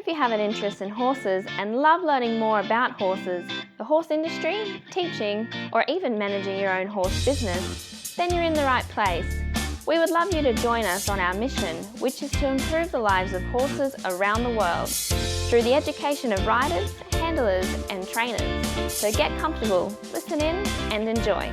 If you have an interest in horses and love learning more about horses, the horse industry, teaching, or even managing your own horse business, then you're in the right place. We would love you to join us on our mission, which is to improve the lives of horses around the world through the education of riders, handlers, and trainers. So get comfortable, listen in, and enjoy.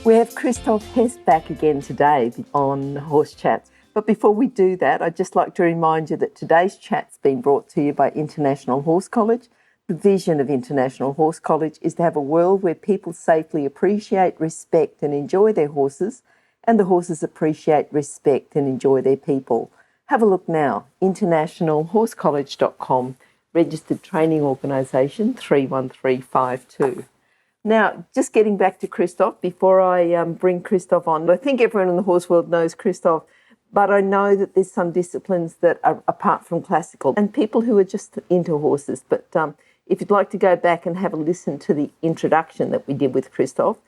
We have Christoph Hess back again today on Horse Chats. But before we do that, I'd just like to remind you that today's chat's been brought to you by International Horse College. The vision of International Horse College is to have a world where people safely appreciate, respect and enjoy their horses, and the horses appreciate, respect and enjoy their people. Have a look now, internationalhorsecollege.com, registered training organisation 31352. Now, just getting back to Christoph, before I bring Christoph on, I think everyone in the horse world knows Christoph, but I know that there's some disciplines that are apart from classical and people who are just into horses. But if you'd like to go back and have a listen to the introduction that we did with Christoph,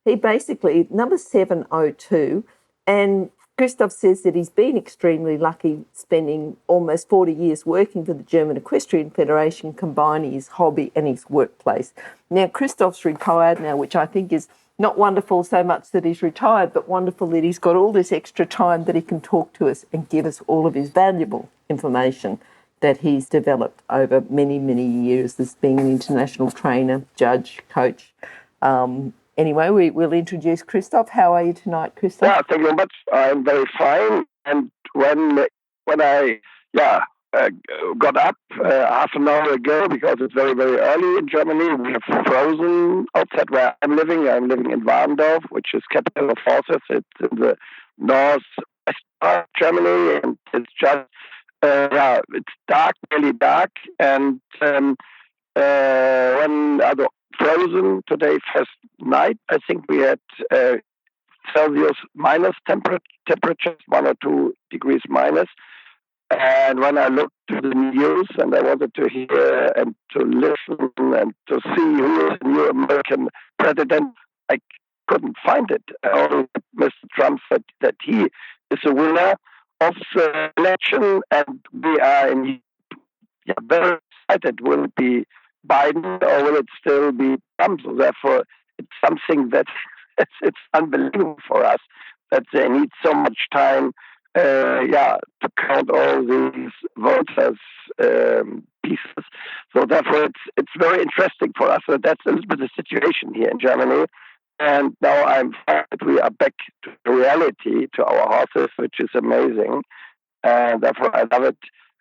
he basically, number 702, and Christoph says that he's been extremely lucky spending almost 40 years working for the German Equestrian Federation, combining his hobby and his workplace. Now, Christoph's retired now, which I think is not wonderful so much that he's retired, but wonderful that he's got all this extra time that he can talk to us and give us all of his valuable information that he's developed over many, many years as being an international trainer, judge, coach. Anyway, we'll introduce Christoph. How are you tonight, Christoph? Yeah, thank you very much. I'm very fine. And when I got up half an hour ago, because it's very, very early in Germany, we have frozen outside where I'm living. I'm living in Warndorf, which is capital of horses. It's in the northwest part of Germany, and it's just it's dark, really dark, and when frozen today first night, I think we had Celsius minus temperatures, 1 or 2 degrees minus. And when I looked to the news and I wanted to hear and to listen and to see who is the new American president, I couldn't find it. Only Mr. Trump said that he is a winner of the election, and we are very excited. Will it be Biden or will it still be Trump? So therefore, it's something that it's unbelievable for us that they need so much time to count all these votes as pieces. So therefore, it's very interesting for us. So that's a little bit the situation here in Germany. And now I'm glad that we are back to reality, to our horses, which is amazing. And therefore, I love it.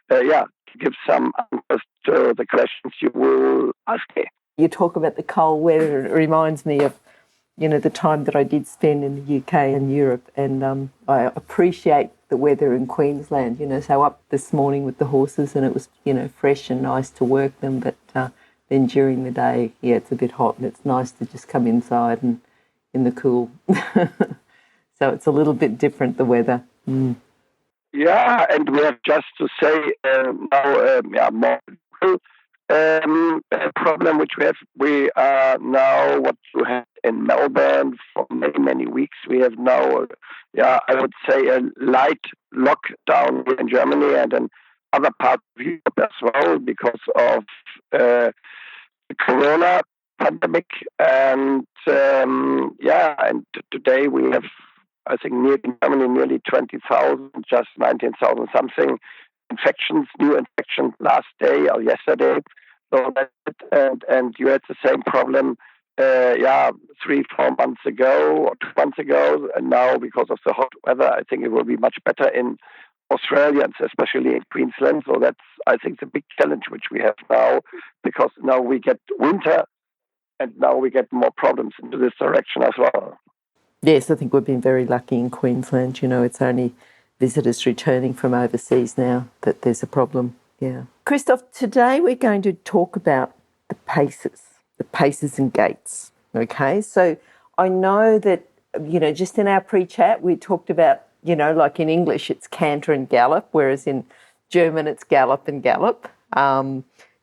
To give some answers to the questions you will ask me. You talk about the cold weather. It reminds me of, the time that I did spend in the UK and Europe, and I appreciate the weather in Queensland. So up this morning with the horses, and it was, fresh and nice to work them. But then during the day, it's a bit hot, and it's nice to just come inside and in the cool. So it's a little bit different, the weather. Mm. Yeah, and we have just to say more problem which we have. We are now what you had in Melbourne for many, many weeks. We have now, I would say a light lockdown in Germany and in other parts of Europe as well because of the Corona pandemic. And and today we have, I think, in Germany, nearly 20,000, just 19,000 something new infections last day or yesterday. So that's it. And you had the same problem, 3-4 months ago or 2 months ago. And now, because of the hot weather, I think it will be much better in Australia, and especially in Queensland. So that's, I think, the big challenge which we have now, because now we get winter and now we get more problems into this direction as well. Yes, I think we've been very lucky in Queensland. It's only visitors returning from overseas now that there's a problem. Yeah. Christoph, today we're going to talk about the paces and gaits. Okay, so I know that, just in our pre-chat we talked about, like in English it's canter and gallop, whereas in German it's gallop and gallop.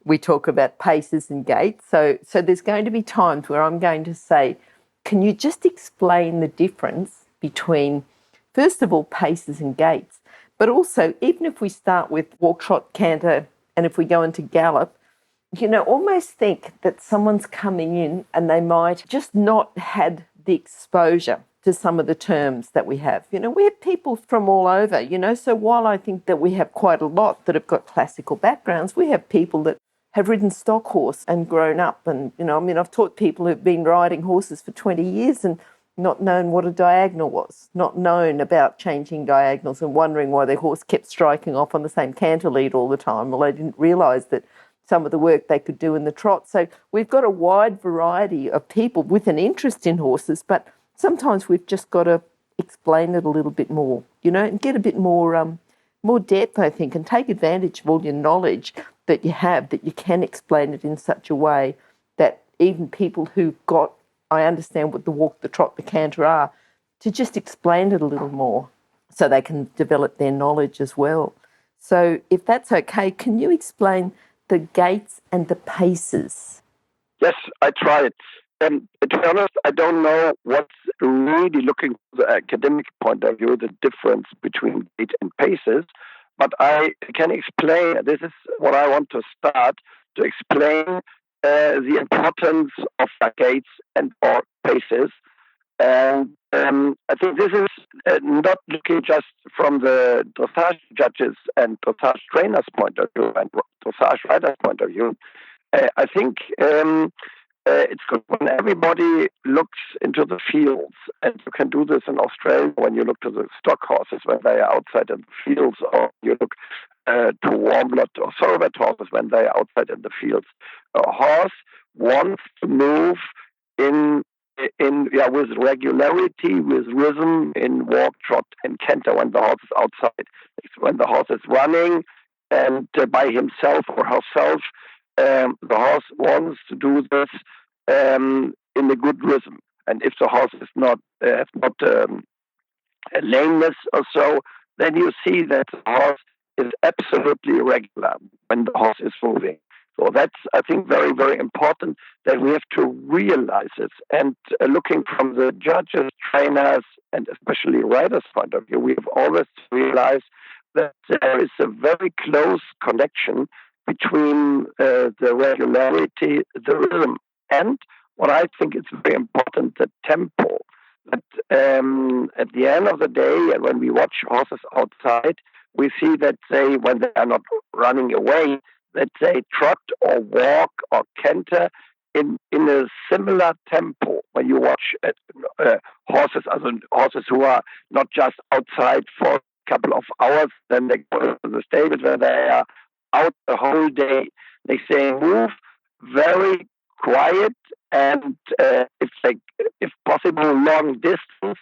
We talk about paces and gaits. So there's going to be times where I'm going to say, can you just explain the difference between, first of all, paces and gaits, But also, even if we start with walk, trot, canter, and if we go into gallop, almost think that someone's coming in and they might just not had the exposure to some of the terms that we have. We have people from all over, so while I think that we have quite a lot that have got classical backgrounds, we have people that have ridden stock horse and grown up. And, I've taught people who've been riding horses for 20 years and not known what a diagonal was, not known about changing diagonals and wondering why their horse kept striking off on the same canter lead all the time. Well, they didn't realise that some of the work they could do in the trot. So we've got a wide variety of people with an interest in horses, but sometimes we've just got to explain it a little bit more, and get a bit more depth, I think, and take advantage of all your knowledge that you have, that you can explain it in such a way that even people who've got, I understand what the walk, the trot, the canter are, to just explain it a little more so they can develop their knowledge as well. So if that's okay, can you explain the gaits and the paces? Yes, I tried. To be honest, I don't know what's really, looking from the academic point of view, the difference between gait and paces, but I can explain. This is what I want to start to explain the importance of gaits and or paces. And I think this is not looking just from the dressage judges and dressage trainers' point of view and dressage riders' point of view. I think it's good when everybody looks into the fields, and you can do this in Australia when you look to the stock horses when they are outside in the fields, or you look to warm blood or thoroughbred horses when they are outside in the fields. A horse wants to move with regularity, with rhythm in walk, trot, and canter when the horse is outside. When the horse is running and by himself or herself, the horse wants to do this in a good rhythm. And if the horse is not has not a lameness or so, then you see that the horse is absolutely irregular when the horse is moving. So that's, I think, very, very important that we have to realize it. And looking from the judges, trainers, and especially riders' point of view, we have always realized that there is a very close connection between the regularity, the rhythm, and what I think is very important, the tempo. That at the end of the day, and when we watch horses outside, we see that when they are not running away, that they trot or walk or canter in a similar tempo. When you watch horses who are not just outside for a couple of hours, then they go to the stables where they are out the whole day. They move very quiet and if possible long distance,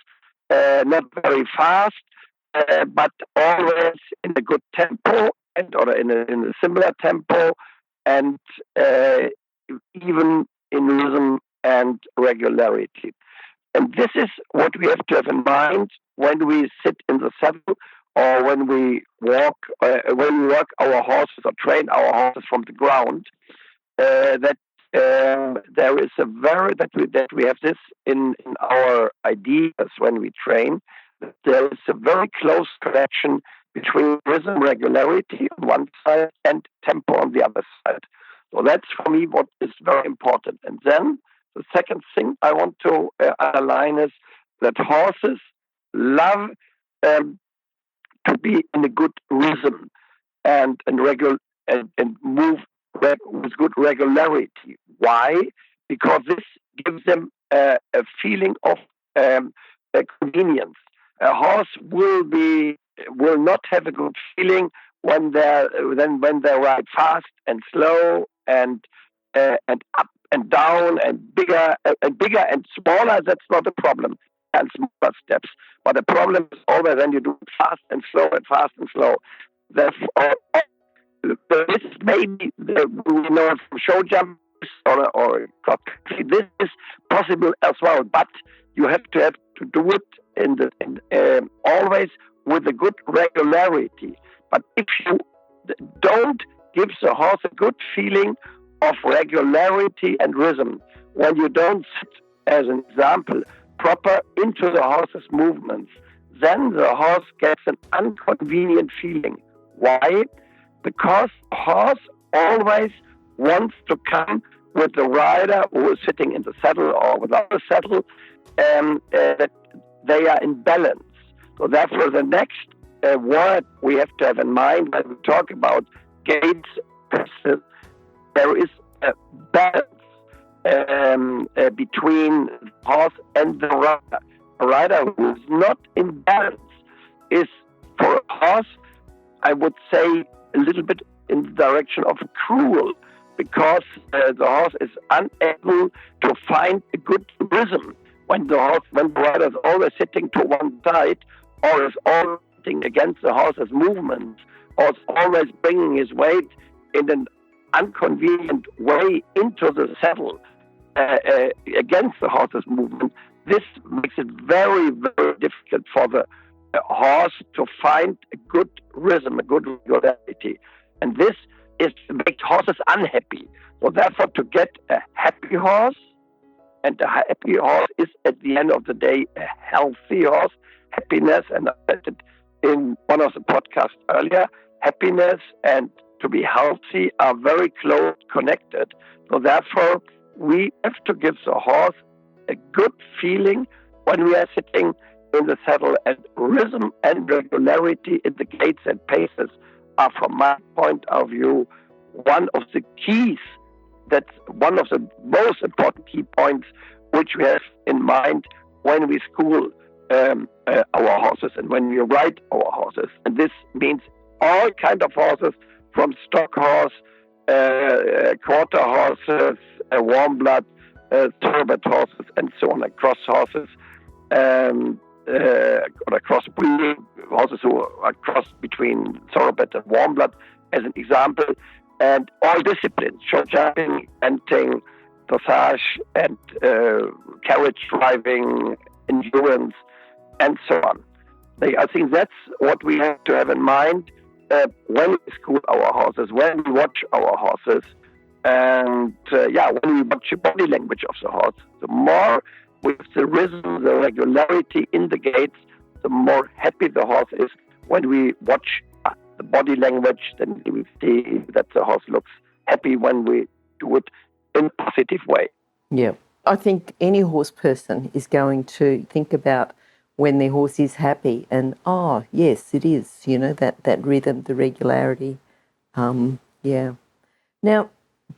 not very fast, but always in a good tempo or in a similar tempo, and even in rhythm and regularity. And this is what we have to have in mind when we sit in the saddle or when we walk our horses or train our horses from the ground. That there is that we have this in our ideas when we train. That there is a very close connection between rhythm regularity on one side and tempo on the other side. So that's for me what is very important. And then the second thing I want to underline is that horses love to be in a good rhythm and move with good regularity. Why? Because this gives them a feeling of convenience. A horse will not have a good feeling when they ride fast and slow and up and down and bigger and smaller. That's not a problem, and smaller steps. But the problem is always when you do it fast and slow and fast and slow. Therefore, this is maybe we know from show jumps or cross country. This is possible as well, but you have to do it always with a good regularity. But if you don't give the horse a good feeling of regularity and rhythm, when you don't sit, as an example, proper into the horse's movements, then the horse gets an inconvenient feeling. Why? Because the horse always wants to come with the rider who is sitting in the saddle or without the saddle, that they are in balance. So therefore, the next word we have to have in mind when we talk about gaits, there is a balance between the horse and the rider. A rider who is not in balance is, for a horse, I would say, a little bit in the direction of cruel, because the horse is unable to find a good rhythm when the rider is always sitting to one side, or is always sitting against the horse's movement, or is always bringing his weight in an inconvenient way into the saddle against the horse's movement. This makes it very, very difficult for the horse to find a good rhythm, a good regularity. And this makes horses unhappy. So therefore, to get a happy horse, and a happy horse is at the end of the day a healthy horse. Happiness, and I said it in one of the podcasts earlier, happiness and to be healthy are very close connected. So therefore, we have to give the horse a good feeling when we are sitting in the saddle, and rhythm and regularity in the gaits and paces are, from my point of view, one of the keys. That's one of the most important key points which we have in mind when we school our horses and when we ride our horses. And this means all kind of horses, from stock horse, quarter horses, warm blood, thoroughbred horses, and so on, like cross horses, or cross breeding horses who are crossed between thoroughbred and warm blood, as an example, and all disciplines: short jumping, eventing, dressage, and carriage driving, endurance, and so on. I think that's what we have to have in mind when we school our horses, when we watch our horses, and when we watch the body language of the horse. The more with the rhythm, the regularity in the gaits, the more happy the horse is. When we watch the body language, then we see that the horse looks happy when we do it in a positive way. Yeah. I think any horse person is going to think about when their horse is happy, and yes, it is, that rhythm, the regularity. Now,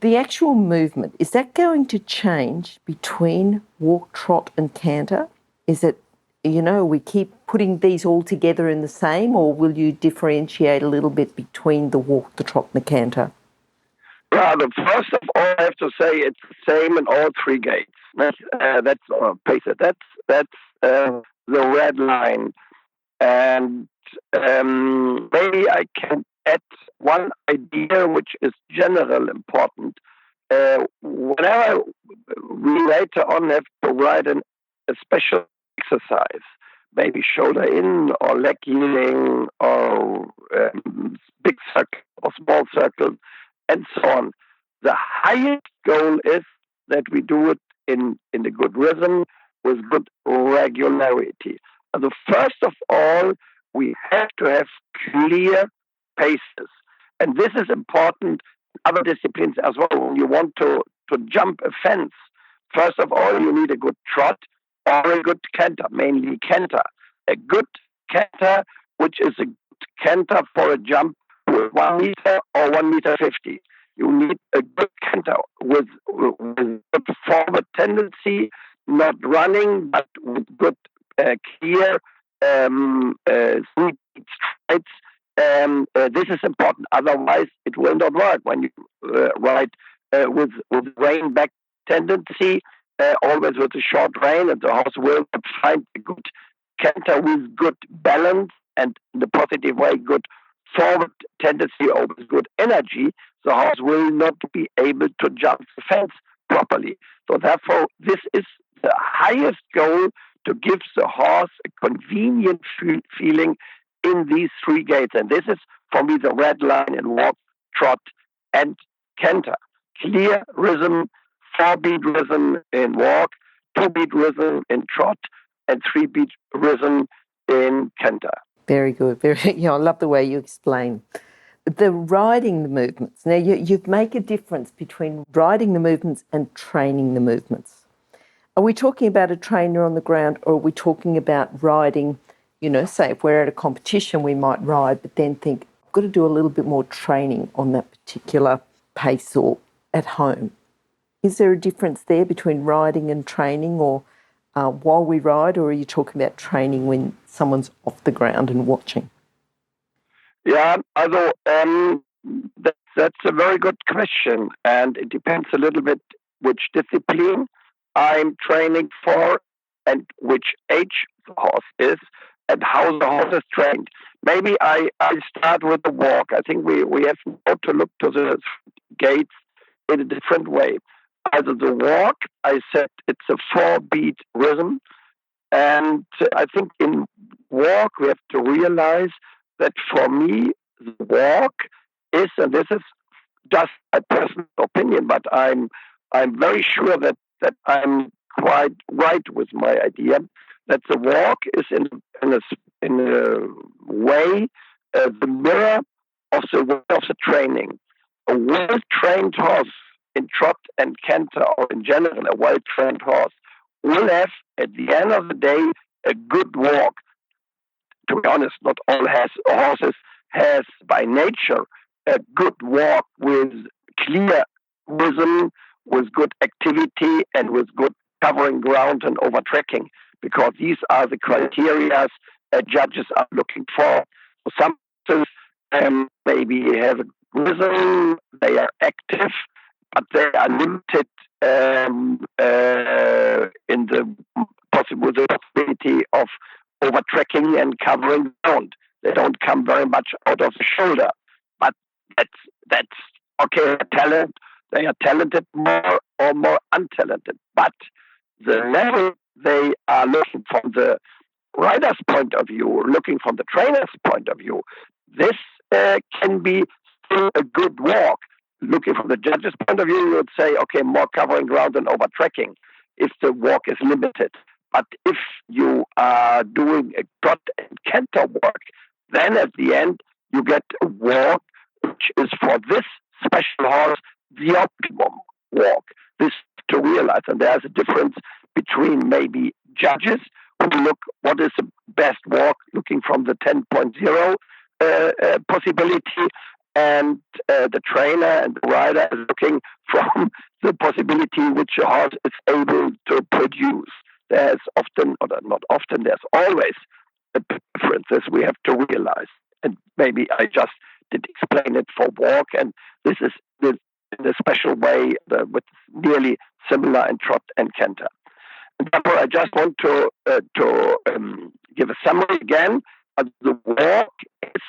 the actual movement, is that going to change between walk, trot and canter? Is it, we keep putting these all together in the same, or will you differentiate a little bit between the walk, the trot and the canter? Well, first of all, I have to say it's the same in all three gaits. That's pacer. That's the red line. And maybe I can add one idea which is general important. Whenever we later on have to ride a special exercise, maybe shoulder in or leg healing or big circle or small circle, and so on, the highest goal is that we do it in a good rhythm with good regularity. So first of all, we have to have clear paces. And this is important in other disciplines as well. When you want to jump a fence, first of all, you need a good trot or a good canter, mainly canter. A good canter, which is a good canter for a jump with 1 meter or 1 meter 50. You need a good canter with good forward tendency, not running, but with good clear strides. This is important. Otherwise, it will not work. When you ride with rein back tendency, always with a short rein, and the horse will not find a good canter with good balance and, in a positive way, good forward tendency, always good energy. The horse will not be able to jump the fence properly. So therefore, this is the highest goal, to give the horse a convenient feeling in these three gaits. And this is, for me, the red line in walk, trot, and canter. Clear rhythm, 4-beat rhythm in walk, 2-beat rhythm in trot, and 3-beat rhythm in canter. Very good. I love the way you explain. The riding the movements. Now, you make a difference between riding the movements and training the movements. Are we talking about a trainer on the ground, or are we talking about riding, say if we're at a competition, we might ride, but then think, I've got to do a little bit more training on that particular pace or at home. Is there a difference there between riding and training, or while we ride, or are you talking about training when someone's off the ground and watching? Yeah, although that's a very good question, and it depends a little bit which discipline I'm training for and which age the horse is and how the horse is trained. Maybe I start with the walk. I think we have now to look to the gaits in a different way. Either the walk, I said it's a 4-beat rhythm, and I think in walk we have to realize that for me the walk is, and this is just a personal opinion, but I'm very sure that I'm quite right with my idea that the walk is in a way the mirror of the way of the training. A well-trained horse in trot and canter, or in general a well-trained horse, will have at the end of the day a good walk. To be honest, not all horses has by nature a good walk with clear rhythm, with good activity, and with good covering ground and overtracking, because these are the criteria judges are looking for. Some horses maybe have a rhythm, they are active, but they are limited in the possibility of overtracking and covering ground. They don't come very much out of the shoulder, but that's okay. Talent. They are talented more or more untalented, but the level they are looking from the rider's point of view, looking from the trainer's point of view, this can be still a good walk. Looking from the judge's point of view, you would say, okay, more covering ground than overtracking if the walk is limited. But if you are doing a trot and canter work, then at the end you get a walk which is for this special horse the optimum walk. This to realize, and there's a difference between maybe judges who look what is the best walk, looking from the 10.0 possibility, and the trainer and the rider is looking from the possibility which a horse is able to produce. There's often, or not often, there's always a difference as we have to realize. And maybe I just did explain it for walk, and this is in a special way with nearly similar in trot and canter. And therefore, I just want to give a summary again. The walk is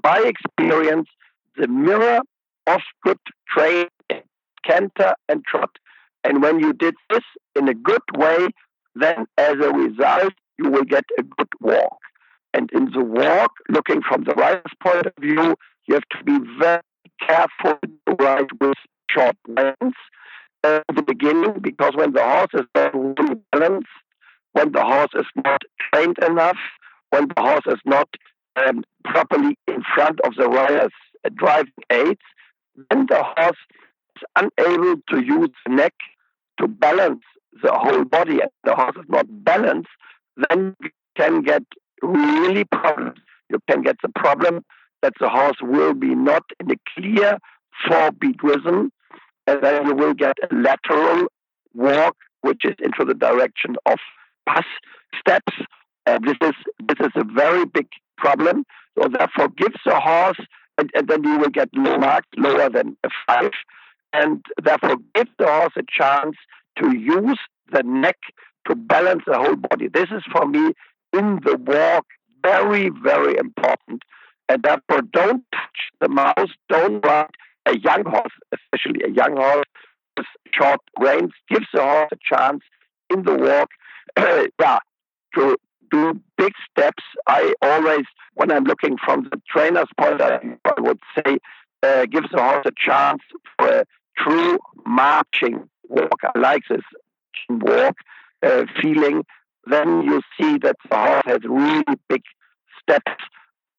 by experience the mirror of good training, canter and trot. And when you did this in a good way, then as a result, you will get a good walk. And in the walk, looking from the rider's point of view, you have to be very careful to ride with short reins at the beginning, because when the horse is not really balanced, when the horse is not trained enough, when the horse is not properly in front of the rider's driving aids, then the horse is unable to use the neck to balance the whole body, and the horse is not balanced, then you can get really problems. You can get the problem that the horse will be not in a clear 4-beat rhythm, and then you will get a lateral walk, which is into the direction of pass steps. This is a very big problem. So therefore, give the horse, and then you will get marked lower than a 5, and therefore give the horse a chance to use the neck to balance the whole body. This is for me in the walk very, very important. And therefore, don't touch the mouse, don't ride a young horse, especially a young horse with short reins. Gives the horse a chance in the walk to do big steps. I always, when I'm looking from the trainer's point of view, I would say gives the horse a chance for a true marching walk. I like this walk feeling then you see that the horse has really big steps,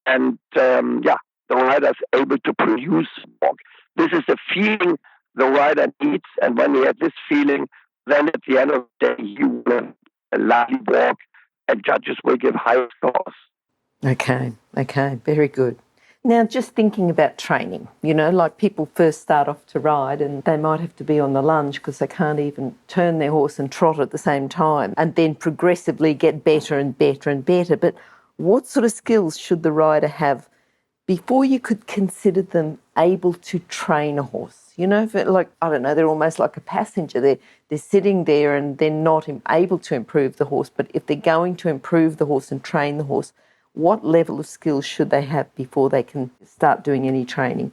and the rider is able to produce walk. This is the feeling the rider needs, and when he has this feeling, then at the end of the day, he will have a lively walk, and judges will give high scores. Okay, very good. Now, just thinking about training, like people first start off to ride and they might have to be on the lunge because they can't even turn their horse and trot at the same time, and then progressively get better and better and better. But what sort of skills should the rider have before you could consider them able to train a horse? They're almost like a passenger. They're sitting there and they're not able to improve the horse. But if they're going to improve the horse and train the horse, what level of skills should they have before they can start doing any training?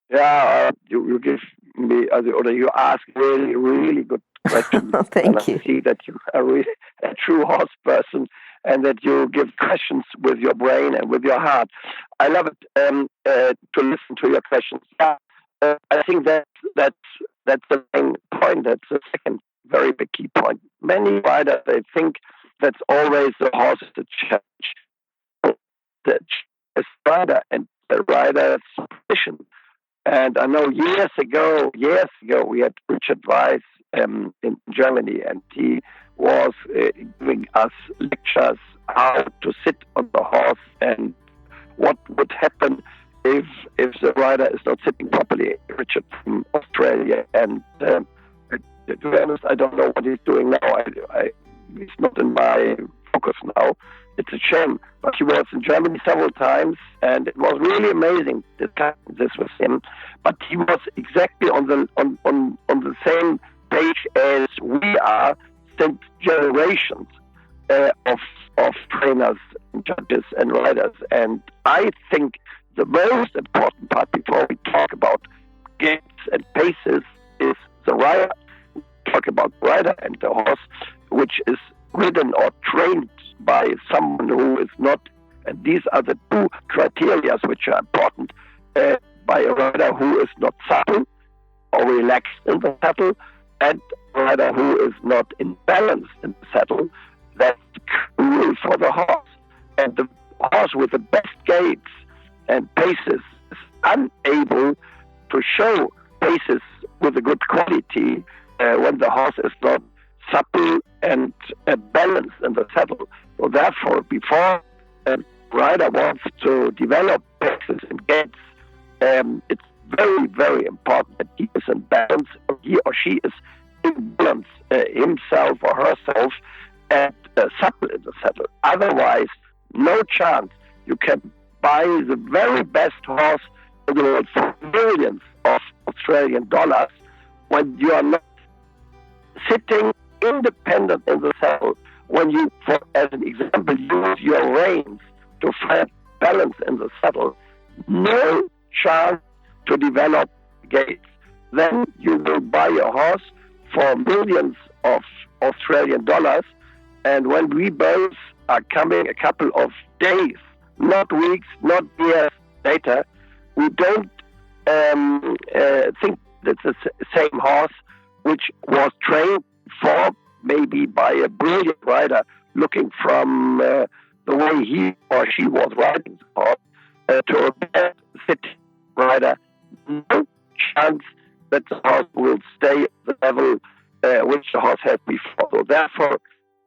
Yeah, you give me, or you ask really, really good questions. Thank you. I see that you are really a true horse person and that you give questions with your brain and with your heart. I love it to listen to your questions. Yeah, I think that's the main point. That's the second very big key point. Many riders, they think that's always the horse's challenge. The rider and the rider's position. And I know years ago, we had Richard Weiss in Germany, and he was giving us lectures how to sit on the horse and what would happen if the rider is not sitting properly. Richard from Australia, and to be honest, I don't know what he's doing now. He's not in my focus now. It's a shame, but he was in Germany several times, and it was really amazing to discuss this with him. But he was exactly on the same page as we are since generations of trainers, judges, and riders. And I think the most important part before we talk about gaits and paces is the rider. We talk about the rider and the horse, which is ridden or trained by someone who is not, and these are the two criteria which are important, by a rider who is not supple or relaxed in the saddle, and a rider who is not in balance in the saddle. That's cruel for the horse. And the horse with the best gaits and paces is unable to show paces with a good quality when the horse is not supple and balanced in the saddle. So therefore, before a rider wants to develop paces and gaits, it's very, very important that he is in balance, or he or she is in balance himself or herself, and supple in the saddle. Otherwise, no chance. You can buy the very best horse in the world for millions of Australian dollars when you are not sitting independent in the saddle. When you, as an example, use your reins to find balance in the saddle, no chance to develop gaits. Then you will buy a horse for millions of Australian dollars, and when we both are coming a couple of days, not weeks, not years later, we don't think it's the same horse which was trained for maybe by a brilliant rider looking from the way he or she was riding the horse to a bad fit rider. No chance that the horse will stay at the level which the horse had before. So therefore,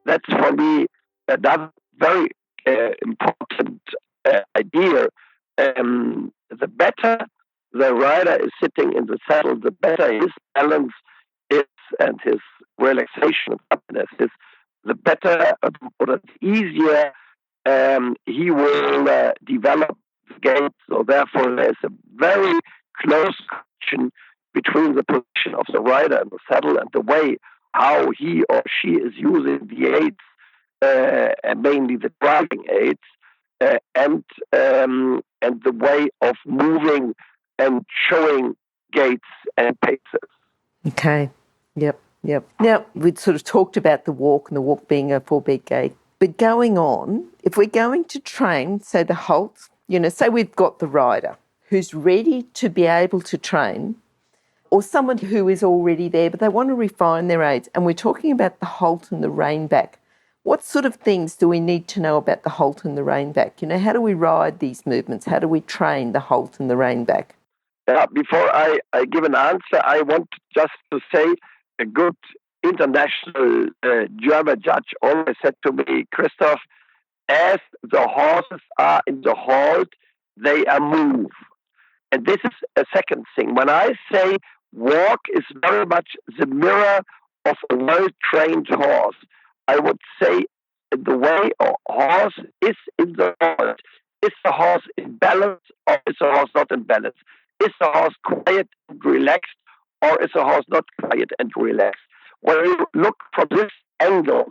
that's for me another very important idea. The better the rider is sitting in the saddle, the better his balance is and his relaxation and happiness is, the better or the easier he will develop the gaits. So therefore, there's a very close connection between the position of the rider in the saddle and the way how he or she is using the aids, and mainly the driving aids, and the way of moving and showing gaits and paces. Okay. Yep. Now, we'd sort of talked about the walk and the walk being a 4-beat gait. But going on, if we're going to train, say the halt, say we've got the rider who's ready to be able to train, or someone who is already there, but they want to refine their aids, and we're talking about the halt and the rein back. What sort of things do we need to know about the halt and the reinback? How do we ride these movements? How do we train the halt and the reinback? Before I give an answer, I want just to say a good international German judge always said to me, Christoph, as the horses are in the halt, they are moved. And this is a second thing. When I say walk is very much the mirror of a well-trained horse, I would say the way a horse is in the halt. Is the horse in balance or is the horse not in balance? Is the horse quiet and relaxed or is the horse not quiet and relaxed? When you look from this angle,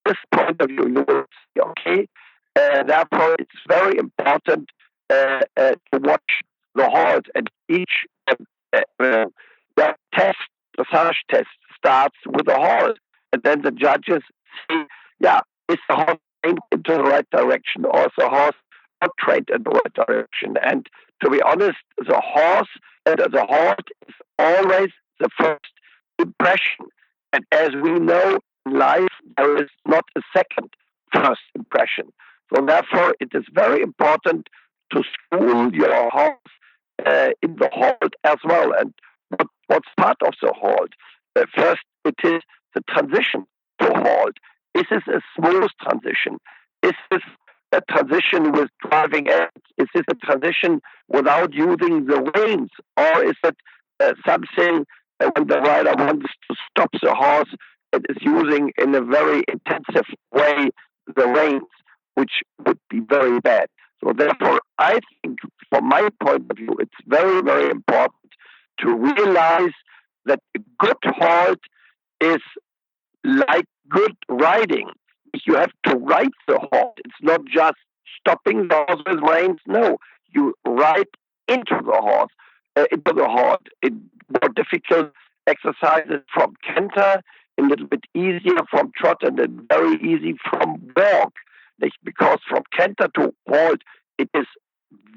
this point of view, you will see, okay, therefore it's very important to watch the halt, and each that test, the dressage test, starts with the halt, and then the judges see, is the horse trained into the right direction, or is the horse not trained in the right direction? And to be honest, the horse and the halt is always the first impression, and as we know in life, there is not a second first impression. So therefore, it is very important to school your horse in the halt as well. And what's part of the halt? First, it is the transition to halt. Is this a smooth transition? Is this a transition with driving aids? Is this a transition without using the reins? Or is it something when the rider wants to stop the horse, it is using in a very intensive way the reins, which would be very bad. So therefore, I think, from my point of view, it's very, very important to realize that a good halt is like good riding. You have to ride the horse. It's not just stopping the horse with reins. No, you ride into the horse. It's more difficult exercises from canter, a little bit easier from trot, and then very easy from walk. Because from canter to halt, it is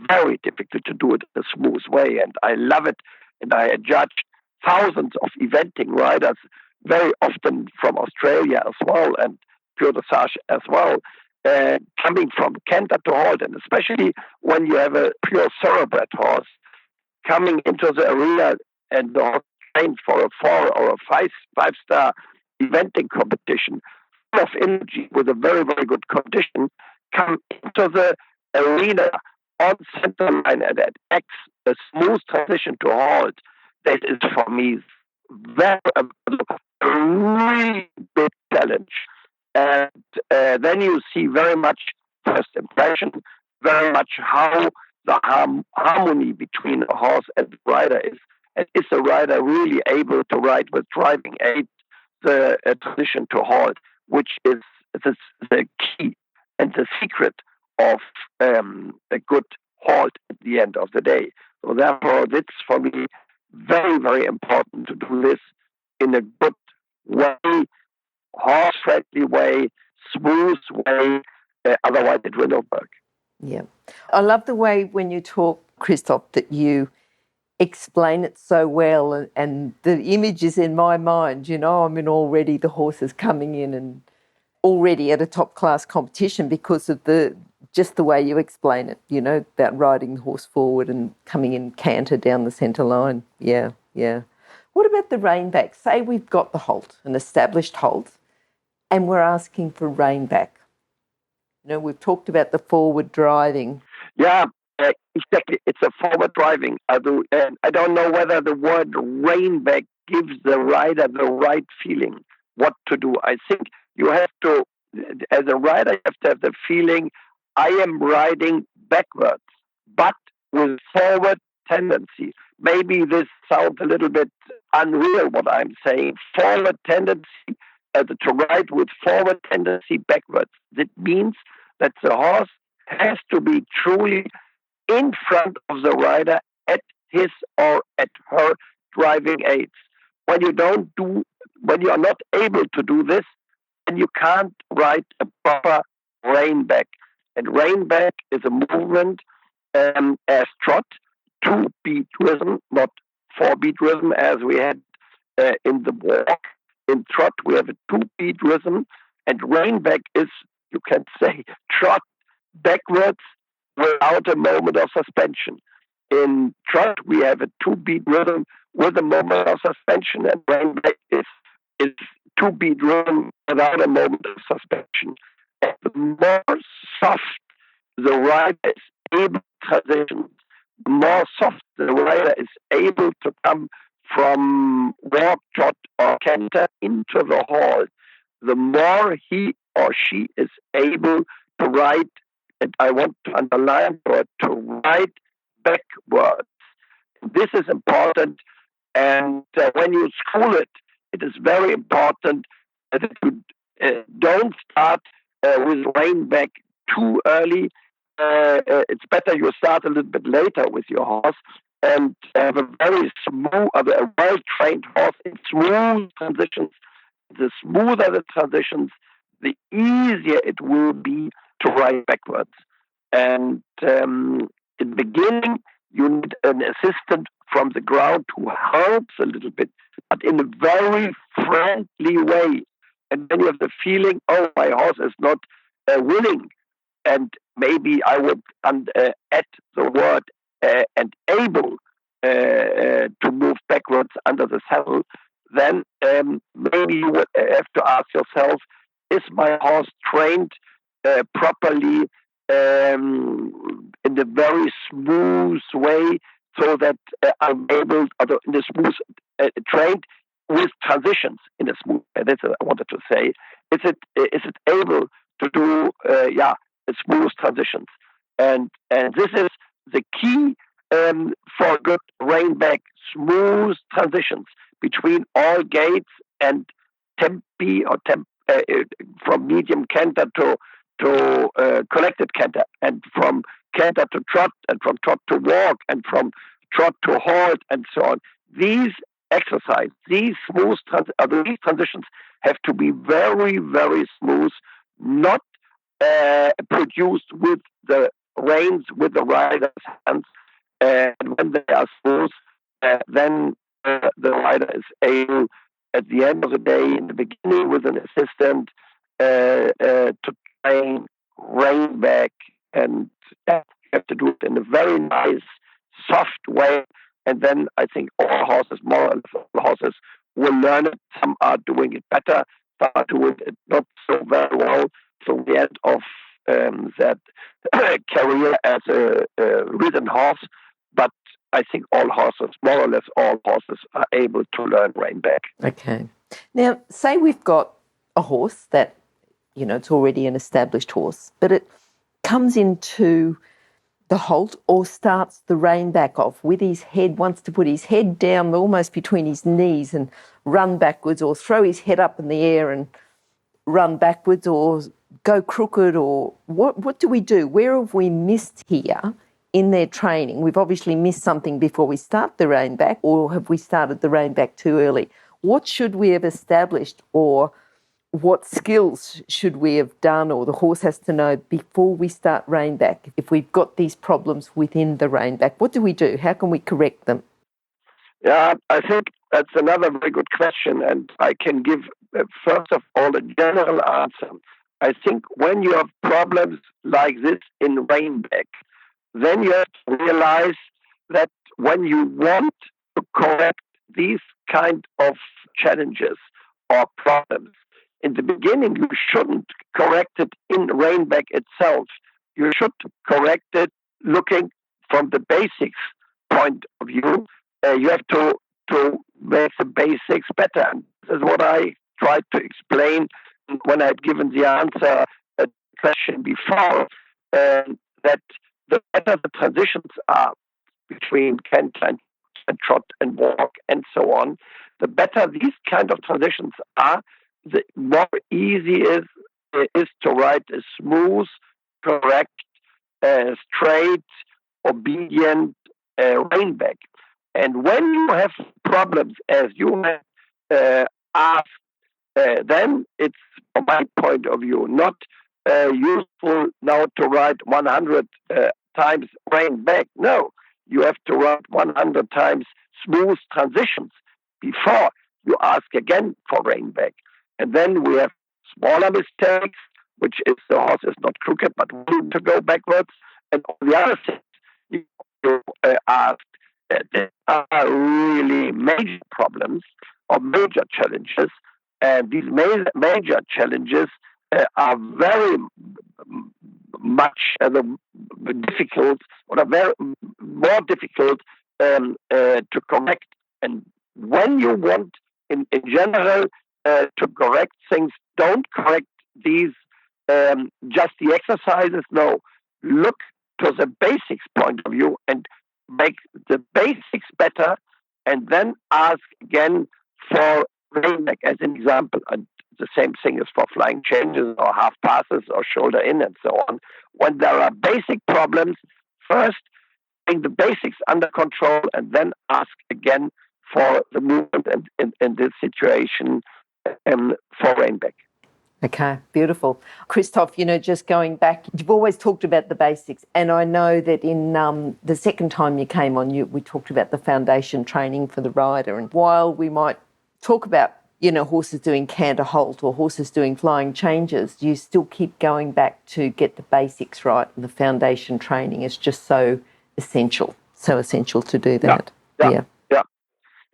very difficult to do it in a smooth way. And I love it. And I judge thousands of eventing riders, very often from Australia as well, and pure dressage as well, coming from canter to halt. And especially when you have a pure thoroughbred horse coming into the arena and the horse trained for a 4 or a 5-star eventing competition, full of energy with a very, very good condition, come into the arena on center line, and that acts a smooth transition to halt. That is for me a really big challenge. And then you see very much first impression, very much how the harmony between a horse and the rider is. And is the rider really able to ride with driving aid the transition to halt, which is the key and the secret of a good halt at the end of the day. So therefore, it's for me very, very important to do this in a good way, horse-friendly way, smooth way. Otherwise, it will not work. Yeah. I love the way when you talk, Christoph, that you explain it so well, and the image is in my mind. Already the horses coming in and already at a top class competition because of just the way you explain it, about riding the horse forward and coming in canter down the centre line. Yeah. What about the reinback? Say we've got the halt, an established halt, and we're asking for reinback. We've talked about the forward driving. Yeah, exactly. It's a forward driving. I don't know whether the word reinback gives the rider the right feeling what to do. I think you have to, as a rider, you have to have the feeling, I am riding backwards, but with forward tendency. Maybe this sounds a little bit unreal, what I'm saying. Forward tendency, to ride with forward tendency backwards. It means that the horse has to be truly in front of the rider at his or at her driving aids. When you are not able to do this, then you can't ride a proper reinback. And reinback is a movement as trot, 2-beat rhythm, not 4-beat rhythm as we had in the walk. In trot, we have a 2-beat rhythm, And rein back is, you can say, trot backwards without a moment of suspension. In trot, we have a 2-beat rhythm with a moment of suspension, and rein back is 2-beat rhythm without a moment of suspension. And the more soft the rider is able to transition, the more soft the rider is able to come from walk, trot, or canter into the halt, the more he or she is able to ride, and I want to underline the word, to ride backwards. This is important, and when you school it, it is very important that you don't start with rein back too early. It's better you start a little bit later with your horse and have a very smooth, a well-trained horse in smooth transitions. The smoother the transitions, the easier it will be to ride backwards. And in the beginning, you need an assistant from the ground who helps a little bit, but in a very friendly way. And then you have the feeling, oh, my horse is not willing. And maybe I would add the word and able to move backwards under the saddle. Then maybe you would have to ask yourself, is my horse trained properly in a very smooth way so that I'm able, in a smooth, trained with transitions in a smooth way. That's what I wanted to say. Is it able to do, smooth transitions? And this is the key for good rein back, smooth transitions between all gaits and tempi or from medium canter to collected canter, and from canter to trot, and from trot to walk, and from trot to halt, and so on. These exercises, these these transitions have to be very, very smooth, not produced with the reins, with the rider's hands. And when they are smooth, then the rider is able, at the end of the day, in the beginning with an assistant, to train rein back, and you have to do it in a very nice, soft way. And then I think all horses, more or less all horses, will learn it. Some are doing it better, some are doing it not so very well. So the end of that career as a ridden horse. But I think all horses, more or less all horses, are able to learn rein back. Okay. Now, say we've got a horse that, it's already an established horse, but it comes into the halt or starts the rein back off with his head, wants to put his head down almost between his knees and run backwards, or throw his head up in the air and run backwards, or go crooked, or what do we do? Where have we missed here in their training? We've obviously missed something before we start the rein back, or have we started the rein back too early? What should we have established, or what skills should we have done, or the horse has to know before we start rein back? If we've got these problems within the rein back, what do we do? How can we correct them? Yeah, I think that's another very good question, and I can give, first of all, a general answer. I think when you have problems like this in rein back, then you have to realize that when you want to correct these kind of challenges or problems, in the beginning you shouldn't correct it in rein back itself. You should correct it looking from the basics point of view. You have to make the basics better. And this is what I tried to explain when I had given the answer a question before, that the better the transitions are between canter and trot and walk and so on, the better these kind of transitions are, the more easy it is to ride a smooth, correct, straight, obedient rein back. And when you have problems, as you have asked, then it's, from my point of view, not useful now to ride 100 times rein back. No, you have to ride 100 times smooth transitions before you ask again for rein back. And then we have smaller mistakes, which is the horse is not crooked but willing to go backwards. And on the other side, you asked, there are really major problems or major challenges. And these major challenges are very much difficult, or are very more difficult to correct. And when you want, in general, to correct things, don't correct these just the exercises. No, look to the basics point of view and make the basics better, and then ask again for Reinback as an example. And the same thing is for flying changes or half passes or shoulder in and so on. When there are basic problems, first bring the basics under control and then ask again for the movement and in this situation for Reinback. Okay, beautiful. Christoph, just going back, you've always talked about the basics, and I know that in the second time you came on, we talked about the foundation training for the rider, and while we might talk about, horses doing canter halt or horses doing flying changes, you still keep going back to get the basics right, and the foundation training is just so essential to do that. Yeah.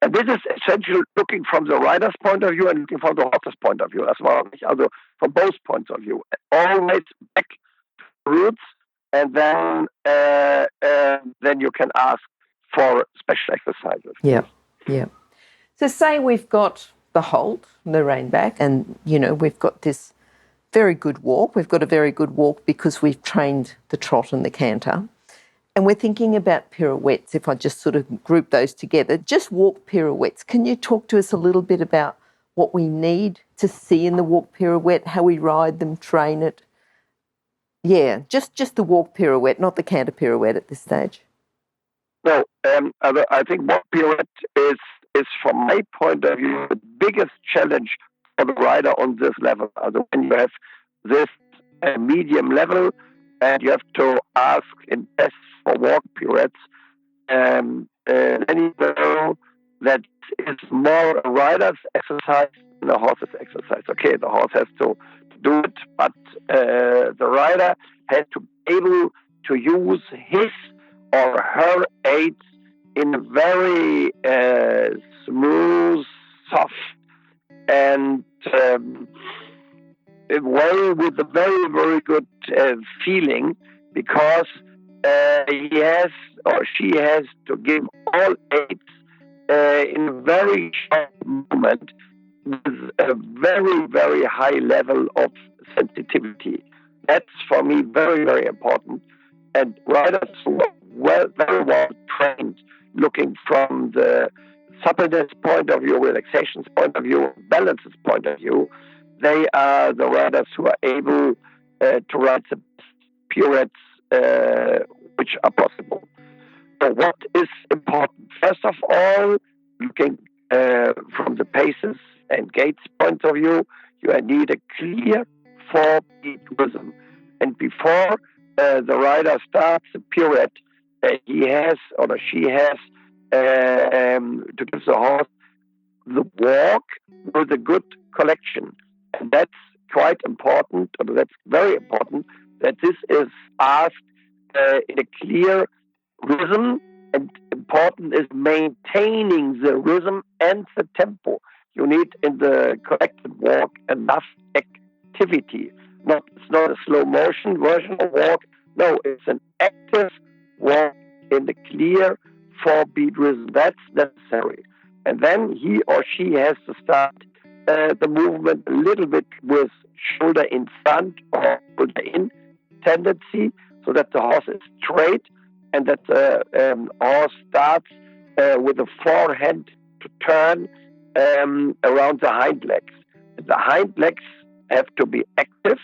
And this is essential, looking from the rider's point of view and looking from the horse's point of view as well. Also, from both points of view. Always back to roots, and then you can ask for special exercises. Yeah. So say we've got the Halt, the Reinback, and, we've got this very good walk. We've got a very good walk because we've trained the trot and the canter. And we're thinking about pirouettes, if I just sort of group those together. Just walk pirouettes. Can you talk to us a little bit about what we need to see in the walk pirouette, how we ride them, train it? Yeah, just the walk pirouette, not the canter pirouette at this stage. No, I think walk pirouette is from my point of view, the biggest challenge for the rider on this level. When you have this medium level, and you have to ask in tests for walk pirouettes, then you know that it's more a rider's exercise than a horse's exercise. Okay, the horse has to do it, but the rider has to be able to use his or her aids in a very smooth, soft, and way with a very, very good feeling, because he has or she has to give all aids in a very short moment with a very, very high level of sensitivity. That's for me very, very important. And riders who are very well trained, looking from the suppleness point of view, relaxation's point of view, balance's point of view, they are the riders who are able to ride the pirouettes which are possible. So what is important? First of all, looking from the paces and gaits point of view, you need a clear 4-beat rhythm. And before the rider starts the pirouette, he has or she has to give the horse the walk with a good collection. And that's quite important, or that's very important, that this is asked in a clear rhythm, and important is maintaining the rhythm and the tempo. You need in the collected walk enough activity. It's not a slow motion version of walk. No, it's an active walk in the clear 4-beat rhythm. That's necessary. And then he or she has to start the movement a little bit with shoulder in front or shoulder in tendency, so that the horse is straight and that the horse starts with the forehand to turn around the hind legs. The hind legs have to be active,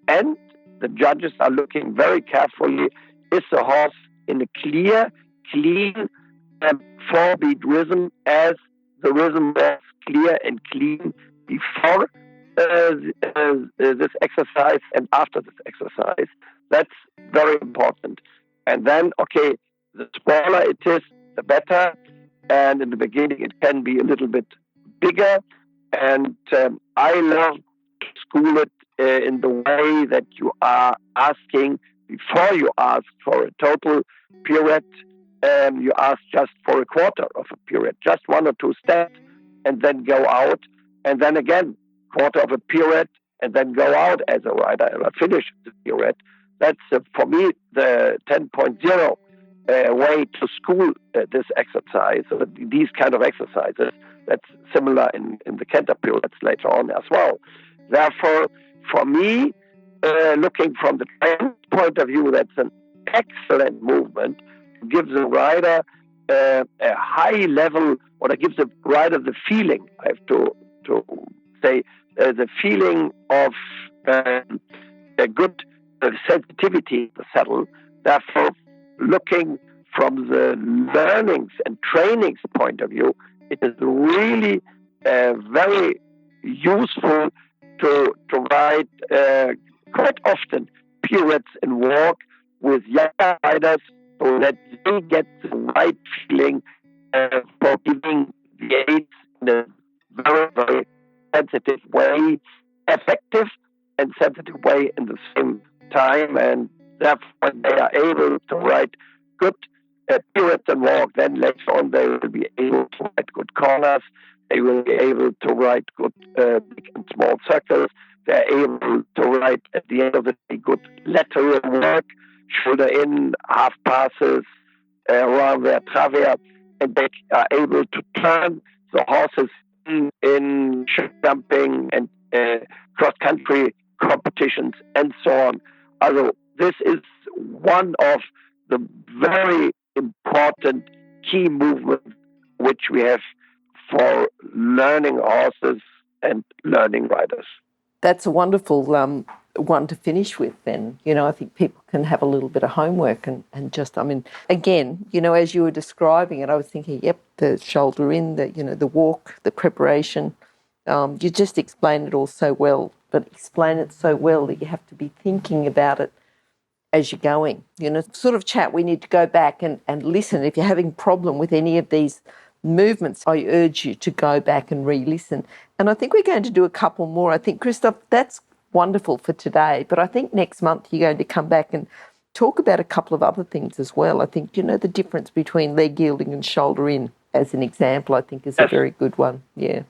and the judges are looking very carefully, is the horse in a clear, clean 4-beat rhythm, as the rhythm was clear and clean before this exercise and after this exercise. That's very important. And then, okay, the smaller it is, the better. And in the beginning, it can be a little bit bigger. And I love to school it in the way that you are asking before you ask for a total pirouette. You ask just for a quarter of a pirouette, just one or two steps, and then go out, and then again quarter of a pirouette, and then go out as a rider and finish the pirouette. That's for me the 10.0 way to school this exercise. So these kind of exercises, that's similar in the canter pirouettes later on as well. Therefore, for me, looking from the training point of view, that's an excellent movement. Gives a rider a high level, or it gives a rider the feeling, I have to say, the feeling of a good sensitivity in the saddle. Therefore, looking from the learnings and trainings point of view, it is really very useful to ride quite often pirouettes and walk with younger riders, so that they get the right feeling for giving the aids in a very, very sensitive way, effective and sensitive way in the same time, and therefore they are able to ride good pirouettes and walk. Then later on they will be able to ride good corners, they will be able to ride good big and small circles, they're able to ride at the end of the day good lateral work, shoulder in, half passes, around their travers, and they are able to turn the horses in jumping and cross-country competitions and so on. Also, this is one of the very important key movements which we have for learning horses and learning riders. That's a wonderful one to finish with then. I think people can have a little bit of homework and just, again, as you were describing it, I was thinking, yep, the shoulder in, the walk, the preparation. You just explain it all so well, but explain it so well that you have to be thinking about it as you're going. Sort of chat, we need to go back and listen. If you're having a problem with any of these movements, I urge you to go back and re-listen. And I think we're going to do a couple more. I think, Christoph, that's wonderful for today, but I think next month you're going to come back and talk about a couple of other things as well. I think, the difference between leg yielding and shoulder in, as an example, I think is a very good one. Yeah.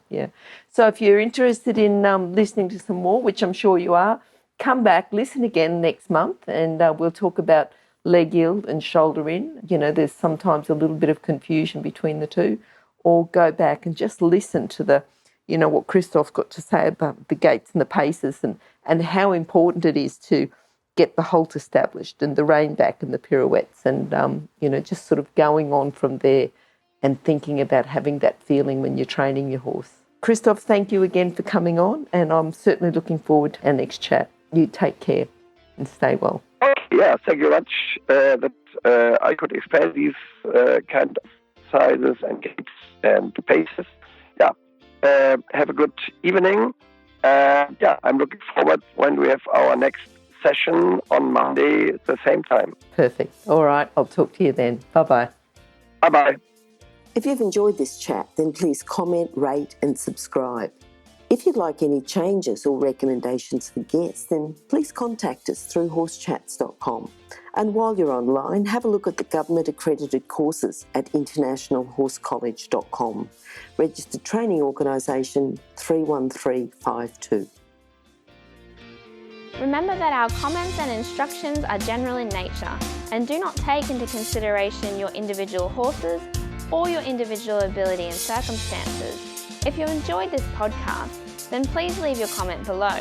So if you're interested in listening to some more, which I'm sure you are, come back, listen again next month, and we'll talk about leg yield and shoulder in. There's sometimes a little bit of confusion between the two. Or go back and just listen to the, what Christoph's got to say about the gaits and the paces and how important it is to get the halt established and the rein back and the pirouettes and, just sort of going on from there and thinking about having that feeling when you're training your horse. Christoph, thank you again for coming on, and I'm certainly looking forward to our next chat. You take care and stay well. Yeah, thank you very much that I could explain these kind of sizes and gaits and paces. Yeah, have a good evening. I'm looking forward when we have our next session on Monday at the same time. Perfect. All right, I'll talk to you then. Bye-bye. Bye-bye. If you've enjoyed this chat, then please comment, rate and subscribe. If you'd like any changes or recommendations for guests, then please contact us through horsechats.com. And while you're online, have a look at the government-accredited courses at internationalhorsecollege.com. Registered Training Organisation 31352. Remember that our comments and instructions are general in nature and do not take into consideration your individual horses or your individual ability and circumstances. If you enjoyed this podcast, then please leave your comment below.